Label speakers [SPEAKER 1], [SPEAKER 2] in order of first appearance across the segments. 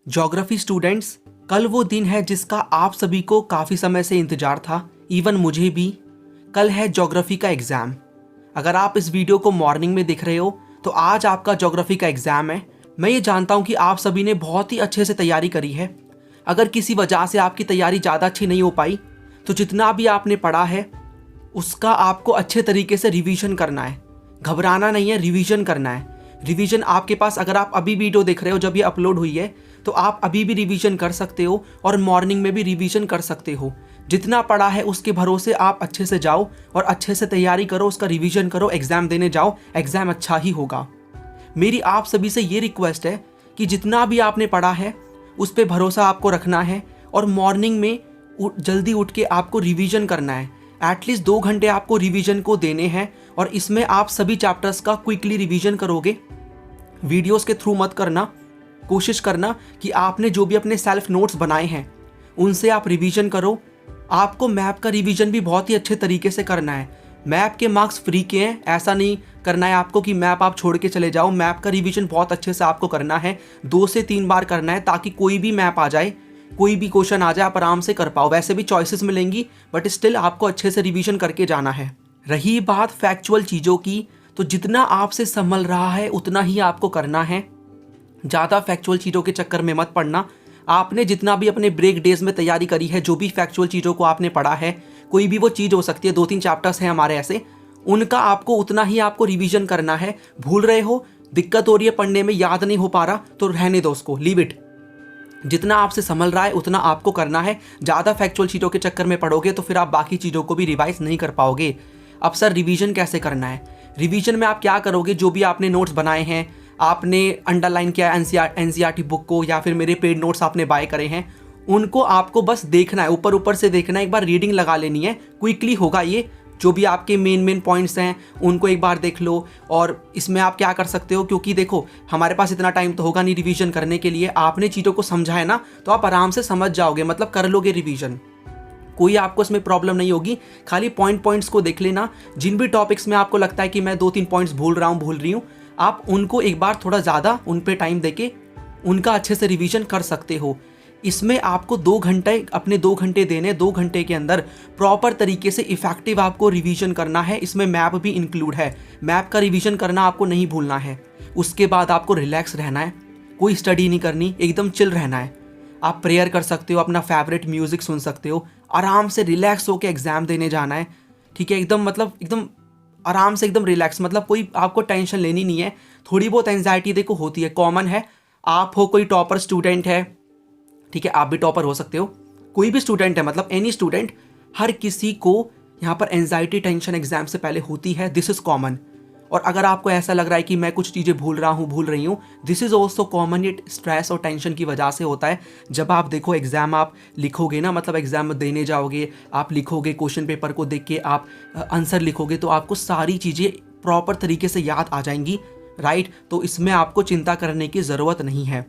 [SPEAKER 1] Geography students, कल वो दिन है जिसका आप सभी को काफ़ी समय से इंतज़ार था, इवन मुझे भी। कल है ज्योग्राफी का एग्ज़ाम। अगर आप इस वीडियो को मॉर्निंग में देख रहे हो तो आज आपका ज्योग्राफी का एग्ज़ाम है। मैं ये जानता हूँ कि आप सभी ने बहुत ही अच्छे से तैयारी करी है। अगर किसी वजह से आपकी तैयारी ज़्यादा अच्छी नहीं हो पाई तो जितना भी आपने पढ़ा है उसका आपको अच्छे तरीके से रिवीजन करना है। घबराना नहीं है, रिवीजन करना है। रिवीजन आपके पास, अगर आप अभी वीडियो देख रहे हो जब ये अपलोड हुई है तो आप अभी भी रिवीजन कर सकते हो और मॉर्निंग में भी रिवीजन कर सकते हो। जितना पढ़ा है उसके भरोसे आप अच्छे से जाओ और अच्छे से तैयारी करो, उसका रिवीजन करो, एग्ज़ाम देने जाओ, एग्ज़ाम अच्छा ही होगा। मेरी आप सभी से ये रिक्वेस्ट है कि जितना भी आपने पढ़ा है उस पर भरोसा आपको रखना है और मॉर्निंग में जल्दी उठ के आपको रिवीजन करना है। एटलीस्ट 2 घंटे आपको रिवीजन को देने हैं और इसमें आप सभी चैप्टर्स का क्विकली रिवीजन करोगे। वीडियोस के थ्रू मत करना। कोशिश करना कि आपने जो भी अपने सेल्फ नोट्स बनाए हैं उनसे आप रिवीजन करो। आपको मैप का रिवीजन भी बहुत ही अच्छे तरीके से करना है। मैप के मार्क्स फ्री के हैं, ऐसा नहीं करना है आपको कि मैप आप छोड़ के चले जाओ। मैप का रिवीजन बहुत अच्छे से आपको करना है, 2 से 3 बार करना है, ताकि कोई भी मैप आ जाए, कोई भी क्वेश्चन आ जाए, आप आराम से कर पाओ। वैसे भी चॉइसेस मिलेंगी बट स्टिल आपको अच्छे से रिवीजन करके जाना है। रही बात फैक्चुअल चीज़ों की, तो जितना आपसे संभल रहा है उतना ही आपको करना है। ज़्यादा फैक्चुअल चीज़ों के चक्कर में मत पड़ना। आपने जितना भी अपने ब्रेक डेज में तैयारी करी है, जो भी फैक्चुअल चीज़ों को आपने पढ़ा है, कोई भी वो चीज़ हो सकती है, 2-3 चैप्टर्स हैं हमारे ऐसे, उनका आपको उतना ही आपको रिवीजन करना है। भूल रहे हो, दिक्कत हो रही है पढ़ने में, याद नहीं हो पा रहा, तो रहने दो उसको, लीव इट। जितना आपसे संभल रहा है उतना आपको करना है। ज़्यादा फैक्चुअल चीज़ों के चक्कर में पढ़ोगे तो फिर आप बाकी चीज़ों को भी रिवाइज नहीं कर पाओगे। अब सर रिवीजन कैसे करना है? रिवीजन में आप क्या करोगे, जो भी आपने नोट्स बनाए हैं, आपने अंडरलाइन किया है एनसीईआरटी बुक को या फिर मेरे पेड नोट्स आपने बाय करे हैं, उनको आपको बस देखना है, ऊपर ऊपर से देखना है, एक बार रीडिंग लगा लेनी है। क्विकली होगा ये। जो भी आपके मेन पॉइंट्स हैं उनको एक बार देख लो। और इसमें आप क्या कर सकते हो, क्योंकि देखो हमारे पास इतना टाइम तो होगा नहीं रिवीजन करने के लिए। आपने चीज़ों को समझा है ना, तो आप आराम से समझ जाओगे, मतलब कर लोगे रिवीजन। कोई आपको इसमें प्रॉब्लम नहीं होगी। खाली पॉइंट्स को देख लेना। जिन भी टॉपिक्स में आपको लगता है कि मैं 2-3 पॉइंट्स भूल रही हूँ, आप उनको एक बार थोड़ा ज़्यादा उन पे टाइम देके उनका अच्छे से रिवीजन कर सकते हो। इसमें आपको 2 घंटे, अपने 2 घंटे देने, 2 घंटे के अंदर प्रॉपर तरीके से इफेक्टिव आपको रिवीजन करना है। इसमें मैप भी इंक्लूड है। मैप का रिवीजन करना आपको नहीं भूलना है। उसके बाद आपको रिलैक्स रहना है, कोई स्टडी नहीं करनी, एकदम चिल रहना है। आप प्रेयर कर सकते हो, अपना फेवरेट म्यूज़िक सुन सकते हो, आराम से रिलैक्स होकर एग्ज़ाम देने जाना है। ठीक है, एकदम मतलब एकदम आराम से, एकदम रिलैक्स, मतलब कोई आपको टेंशन लेनी नहीं है। थोड़ी बहुत एंजाइटी देखो होती है, कॉमन है। आप हो कोई टॉपर स्टूडेंट है, ठीक है, आप भी टॉपर हो सकते हो, कोई भी स्टूडेंट है, मतलब एनी स्टूडेंट, हर किसी को यहाँ पर एंजाइटी टेंशन एग्जाम से पहले होती है। This is common. और अगर आपको ऐसा लग रहा है कि मैं कुछ चीज़ें भूल रही हूँ, दिस इज़ ऑल्सो कॉमन। ये स्ट्रेस और टेंशन की वजह से होता है। जब आप देखो एग्ज़ाम आप लिखोगे ना, मतलब एग्ज़ाम देने जाओगे, आप लिखोगे, क्वेश्चन पेपर को देख के आप आंसर लिखोगे, तो आपको सारी चीज़ें प्रॉपर तरीके से याद आ जाएंगी, राइट। तो इसमें आपको चिंता करने की ज़रूरत नहीं है।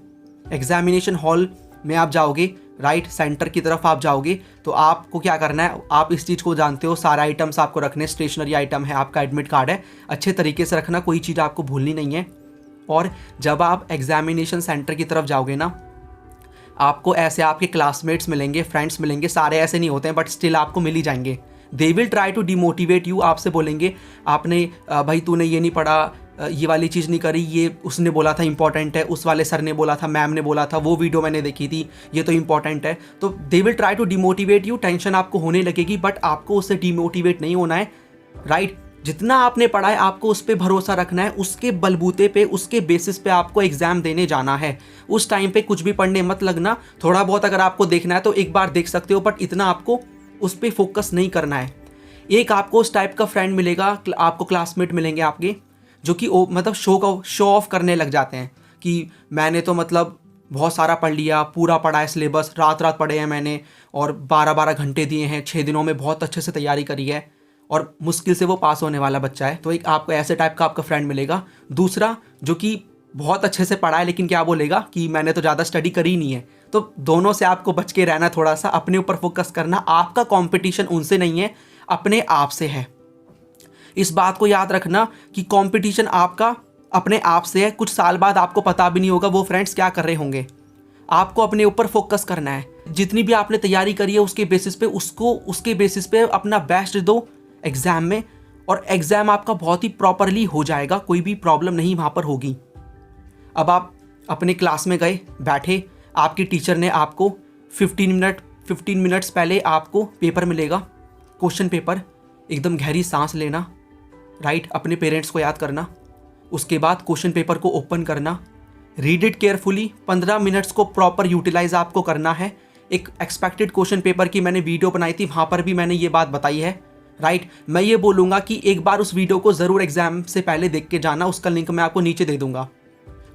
[SPEAKER 1] एग्जामिनेशन हॉल में आप जाओगे, राइट, सेंटर की तरफ आप जाओगे, तो आपको क्या करना है, आप इस चीज़ को जानते हो, सारे आइटम्स आपको रखने, स्टेशनरी आइटम है, आपका एडमिट कार्ड है, अच्छे तरीके से रखना, कोई चीज़ आपको भूलनी नहीं है। और जब आप एग्जामिनेशन सेंटर की तरफ जाओगे ना, आपको ऐसे आपके क्लासमेट्स मिलेंगे, फ्रेंड्स मिलेंगे, सारे ऐसे नहीं होते हैं बट स्टिल आपको मिल ही जाएंगे। They will try to demotivate you. आपसे बोलेंगे, आपने भाई तूने ये नहीं पढ़ा, ये वाली चीज़ नहीं करी, ये उसने बोला था इंपॉर्टेंट है, उस वाले सर ने बोला था, मैम ने बोला था, वो वीडियो मैंने देखी थी, ये तो इंपॉर्टेंट है। तो they will try to demotivate you. Tension आपको होने लगेगी बट आपको उससे डिमोटिवेट नहीं होना है, राइट। जितना आपने पढ़ा है आपको उस पर भरोसा रखना है, उसके बलबूते पे, उसके बेसिस पे आपको एग्जाम देने जाना है। उस टाइम पे कुछ भी पढ़ने मत लगना। थोड़ा बहुत अगर आपको देखना है तो एक बार देख सकते हो, बट इतना आपको उस पर फोकस नहीं करना है। एक आपको उस टाइप का फ्रेंड मिलेगा, आपको क्लासमेट मिलेंगे आपके, जो कि मतलब शो ऑफ करने लग जाते हैं कि मैंने तो मतलब बहुत सारा पढ़ लिया, पूरा पढ़ा है सिलेबस, रात रात पढ़े हैं मैंने और 12-12 घंटे दिए हैं, 6 दिनों में बहुत अच्छे से तैयारी करी है, और मुश्किल से वो पास होने वाला बच्चा है। तो एक आपको ऐसे टाइप का आपका फ्रेंड मिलेगा। दूसरा जो कि बहुत अच्छे से पढ़ा है लेकिन क्या बोलेगा कि मैंने तो ज़्यादा स्टडी करी नहीं है। तो दोनों से आपको बच के रहना, थोड़ा सा अपने ऊपर फोकस करना। आपका कंपटीशन उनसे नहीं है, अपने आप से है। इस बात को याद रखना कि कंपटीशन आपका अपने आप से है। कुछ साल बाद आपको पता भी नहीं होगा वो फ्रेंड्स क्या कर रहे होंगे। आपको अपने ऊपर फोकस करना है। जितनी भी आपने तैयारी करी है उसके बेसिस पे अपना बेस्ट दो एग्जाम में, और एग्जाम आपका बहुत ही प्रॉपरली हो जाएगा, कोई भी प्रॉब्लम नहीं वहाँ पर होगी। अब आप अपने क्लास में गए, बैठे, आपके टीचर ने आपको 15 मिनट्स पहले आपको पेपर मिलेगा, क्वेश्चन पेपर। एकदम गहरी सांस लेना, राइट, अपने पेरेंट्स को याद करना, उसके बाद क्वेश्चन पेपर को ओपन करना, रीड इट केयरफुली। 15 मिनट्स को प्रॉपर यूटिलाइज आपको करना है। एक एक्सपेक्टेड क्वेश्चन पेपर की मैंने वीडियो बनाई थी, वहाँ पर भी मैंने ये बात बताई है, राइट। मैं ये बोलूँगा कि एक बार उस वीडियो को ज़रूर एग्जाम से पहले देख के जाना, उसका लिंक मैं आपको नीचे दे दूँगा।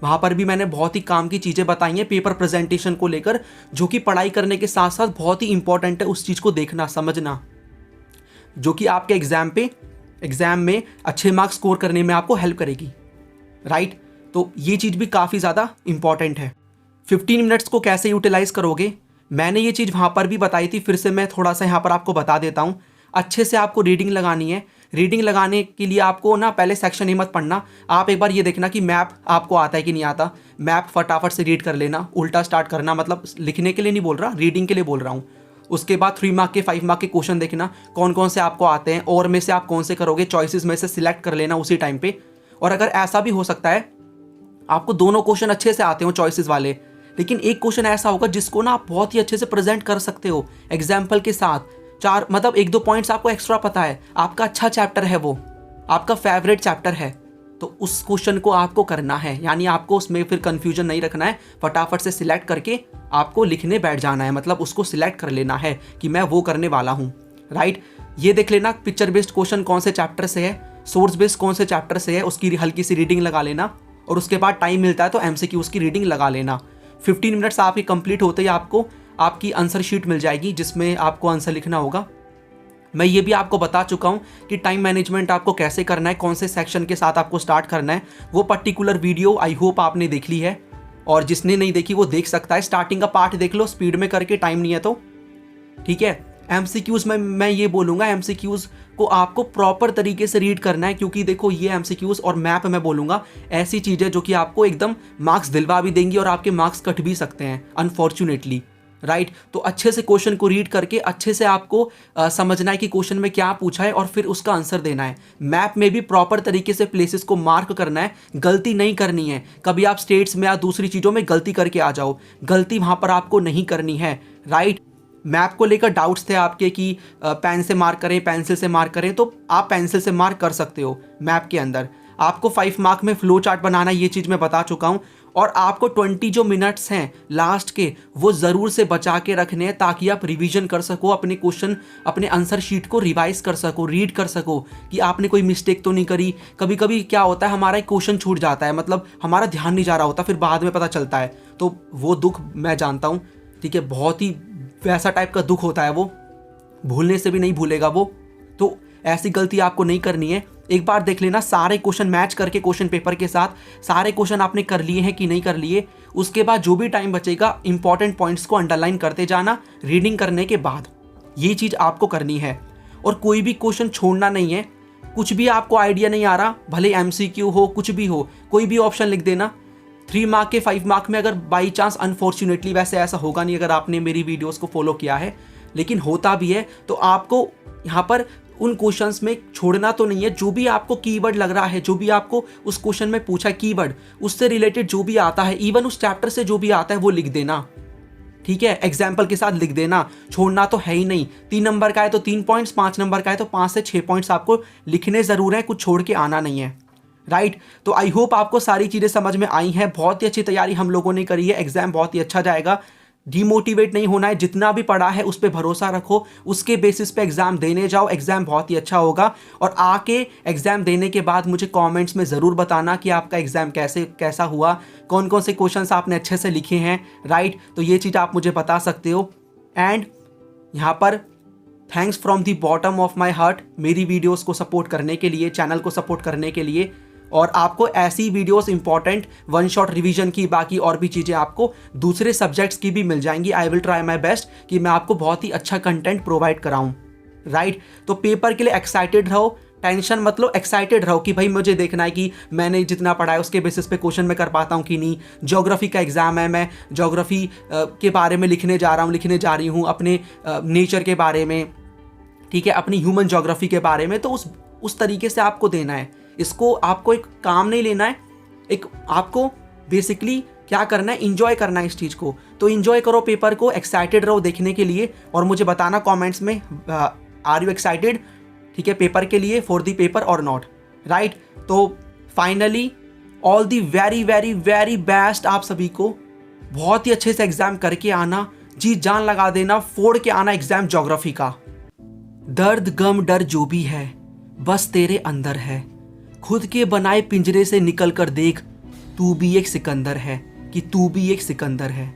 [SPEAKER 1] वहाँ पर भी मैंने बहुत ही काम की चीज़ें बताई हैं पेपर प्रेजेंटेशन को लेकर, जो कि पढ़ाई करने के साथ साथ बहुत ही इंपॉर्टेंट है उस चीज़ को देखना, समझना, जो कि आपके एग्जाम में अच्छे मार्क्स स्कोर करने में आपको हेल्प करेगी, राइट। तो ये चीज़ भी काफ़ी ज़्यादा इंपॉर्टेंट है। 15 मिनट्स को कैसे यूटिलाइज करोगे, मैंने ये चीज़ वहाँ पर भी बताई थी, फिर से मैं थोड़ा सा यहाँ पर आपको बता देता हूँ। अच्छे से आपको रीडिंग लगानी है। रीडिंग लगाने के लिए आपको ना पहले सेक्शन ही मत पढ़ना, आप एक बार ये देखना कि मैप आपको आता है कि नहीं आता। मैप फटाफट से रीड कर लेना, उल्टा स्टार्ट करना, मतलब लिखने के लिए नहीं बोल रहा, रीडिंग के लिए बोल रहा हूँ। उसके बाद 3 मार्क के 5 मार्क के क्वेश्चन देखना, कौन कौन से आपको आते हैं, और में से आप कौन से करोगे, चॉइसेस में से सिलेक्ट कर लेना उसी टाइम पे। और अगर ऐसा भी हो सकता है आपको दोनों क्वेश्चन अच्छे से आते हो चॉइसेस वाले, लेकिन एक क्वेश्चन ऐसा होगा जिसको ना आप बहुत ही अच्छे से प्रेजेंट कर सकते हो एग्जाम्पल के साथ, 4 मतलब 1-2 पॉइंट्स आपको एक्स्ट्रा पता है, आपका अच्छा चैप्टर है, वो आपका फेवरेट चैप्टर है, तो उस क्वेश्चन को आपको करना है। यानी आपको उसमें फिर कंफ्यूजन नहीं रखना है, फटाफट से सिलेक्ट करके आपको लिखने बैठ जाना है, मतलब उसको सिलेक्ट कर लेना है कि मैं वो करने वाला हूँ, राइट। ये देख लेना पिक्चर बेस्ड क्वेश्चन कौन से चैप्टर से है, सोर्स बेस्ड कौन से चैप्टर से है, उसकी हल्की सी रीडिंग लगा लेना, और उसके बाद टाइम मिलता है तो MCQ उसकी रीडिंग लगा लेना। 15 मिनट्स आपके कंप्लीट होते ही आपको आपकी आंसर शीट मिल जाएगी जिसमें आपको आंसर लिखना होगा। मैं ये भी आपको बता चुका हूँ कि टाइम मैनेजमेंट आपको कैसे करना है, कौन से सेक्शन के साथ आपको स्टार्ट करना है। वो पर्टिकुलर वीडियो आई होप आपने देख ली है, और जिसने नहीं देखी वो देख सकता है। स्टार्टिंग का पार्ट देख लो स्पीड में करके, टाइम नहीं है तो, ठीक है। MCQs में मैं ये बोलूँगा, MCQs को आपको प्रॉपर तरीके से रीड करना है, क्योंकि देखो ये MCQs और मैप मैं बोलूँगा ऐसी चीज़ें जो कि आपको एकदम मार्क्स दिलवा भी देंगी और आपके मार्क्स कट भी सकते हैं अनफॉर्चुनेटली, राइट। तो अच्छे से क्वेश्चन को रीड करके अच्छे से आपको समझना है कि क्वेश्चन में क्या पूछा है और फिर उसका आंसर देना है। मैप में भी प्रॉपर तरीके से प्लेसेस को मार्क करना है, गलती नहीं करनी है। कभी आप स्टेट्स में या दूसरी चीज़ों में गलती करके आ जाओ, गलती वहाँ पर आपको नहीं करनी है, राइट। मैप को लेकर डाउट्स थे आपके कि पेन से मार्क करें, पेंसिल से मार्क करें, तो आप पेंसिल से मार्क कर सकते हो मैप के अंदर। आपको 5 मार्क में फ्लो चार्ट बनाना, ये चीज़ मैं बता चुका हूँ। और आपको 20 जो मिनट्स हैं लास्ट के, वो ज़रूर से बचा के रखने हैं ताकि आप रिवीजन कर सको, अपने क्वेश्चन, अपने आंसर शीट को रिवाइज कर सको, रीड कर सको कि आपने कोई मिस्टेक तो नहीं करी। कभी कभी क्या होता है, हमारा एक क्वेश्चन छूट जाता है, मतलब हमारा ध्यान नहीं जा रहा होता, फिर बाद में पता चलता है, तो वो दुख मैं जानता हूँ, ठीक है। बहुत ही वैसा टाइप का दुख होता है, वो भूलने से भी नहीं भूलेगा वो। तो ऐसी गलती आपको नहीं करनी है। एक बार देख लेना सारे क्वेश्चन मैच करके क्वेश्चन पेपर के साथ, सारे क्वेश्चन आपने कर लिए हैं कि नहीं कर लिए। उसके बाद जो भी टाइम बचेगा इंपॉर्टेंट पॉइंट्स को अंडरलाइन करते जाना रीडिंग करने के बाद, ये चीज़ आपको करनी है। और कोई भी क्वेश्चन छोड़ना नहीं है। कुछ भी आपको आइडिया नहीं आ रहा, भले MCQ हो, कुछ भी हो, कोई भी ऑप्शन लिख देना। 3 मार्क के 5 मार्क में अगर बाई चांस, अनफॉर्चुनेटली, वैसे ऐसा होगा नहीं अगर आपने मेरी वीडियोस को फॉलो किया है, लेकिन होता भी है, तो आपको यहाँ पर उन क्वेश्चंस में छोड़ना तो नहीं है। जो भी आपको कीवर्ड लग रहा है, जो भी आपको उस क्वेश्चन में पूछा कीवर्ड, उससे रिलेटेड जो भी आता है, इवन उस चैप्टर से जो भी आता है वो लिख देना, ठीक है। एग्जाम्पल के साथ लिख देना, छोड़ना तो है ही नहीं। 3 नंबर का है तो 3 पॉइंट्स, 5 नंबर का है तो 5 से 6 पॉइंट्स आपको लिखने ज़रूर है, कुछ छोड़ के आना नहीं है, राइट। तो आई होप आपको सारी चीज़ें समझ में आई हैं। बहुत ही अच्छी तैयारी हम लोगों ने करी है, एग्जाम बहुत ही अच्छा जाएगा। डीमोटिवेट नहीं होना है, जितना भी पढ़ा है उस पर भरोसा रखो, उसके बेसिस पे एग्जाम देने जाओ, एग्जाम बहुत ही अच्छा होगा। और आके एग्जाम देने के बाद मुझे कमेंट्स में ज़रूर बताना कि आपका एग्जाम कैसा हुआ, कौन कौन से क्वेश्चंस आपने अच्छे से लिखे हैं, राइट। तो ये चीज़ आप मुझे बता सकते हो। एंड यहाँ पर thanks from the bottom of my heart मेरी वीडियोज़ को सपोर्ट करने के लिए, चैनल को सपोर्ट करने के लिए। और आपको ऐसी वीडियोस इंपॉर्टेंट 1 शॉट रिवीजन की, बाकी और भी चीज़ें आपको दूसरे सब्जेक्ट्स की भी मिल जाएंगी। I will try my best कि मैं आपको बहुत ही अच्छा कंटेंट प्रोवाइड कराऊं, राइट। तो पेपर के लिए एक्साइटेड रहो, टेंशन मतलब एक्साइटेड रहो कि भाई मुझे देखना है कि मैंने जितना पढ़ा है उसके बेसिस पे क्वेश्चन मैं कर पाता हूँ कि नहीं। ज्योग्राफी का एग्ज़ाम है, मैं ज्योग्राफी के बारे में लिखने जा रही हूँ अपने नेचर के बारे में, ठीक है, अपनी ह्यूमन ज्योग्राफी के बारे में। तो उस तरीके से आपको देना है इसको। आपको एक काम नहीं लेना है, एक आपको बेसिकली क्या करना है, इंजॉय करना है इस चीज़ को। तो इंजॉय करो पेपर को, एक्साइटेड रहो देखने के लिए और मुझे बताना कमेंट्स में आर यू एक्साइटेड, ठीक है, पेपर के लिए, फॉर द पेपर और नॉट, राइट। तो finally all the very very very best आप सभी को। बहुत ही अच्छे से एग्जाम करके आना, जी जान लगा देना, फोड़ के आना एग्जाम ज्योग्राफी का। दर्द गम डर जो भी है बस तेरे अंदर है, खुद के बनाए पिंजरे से निकल कर देख, तू भी एक सिकंदर है, कि तू भी एक सिकंदर है।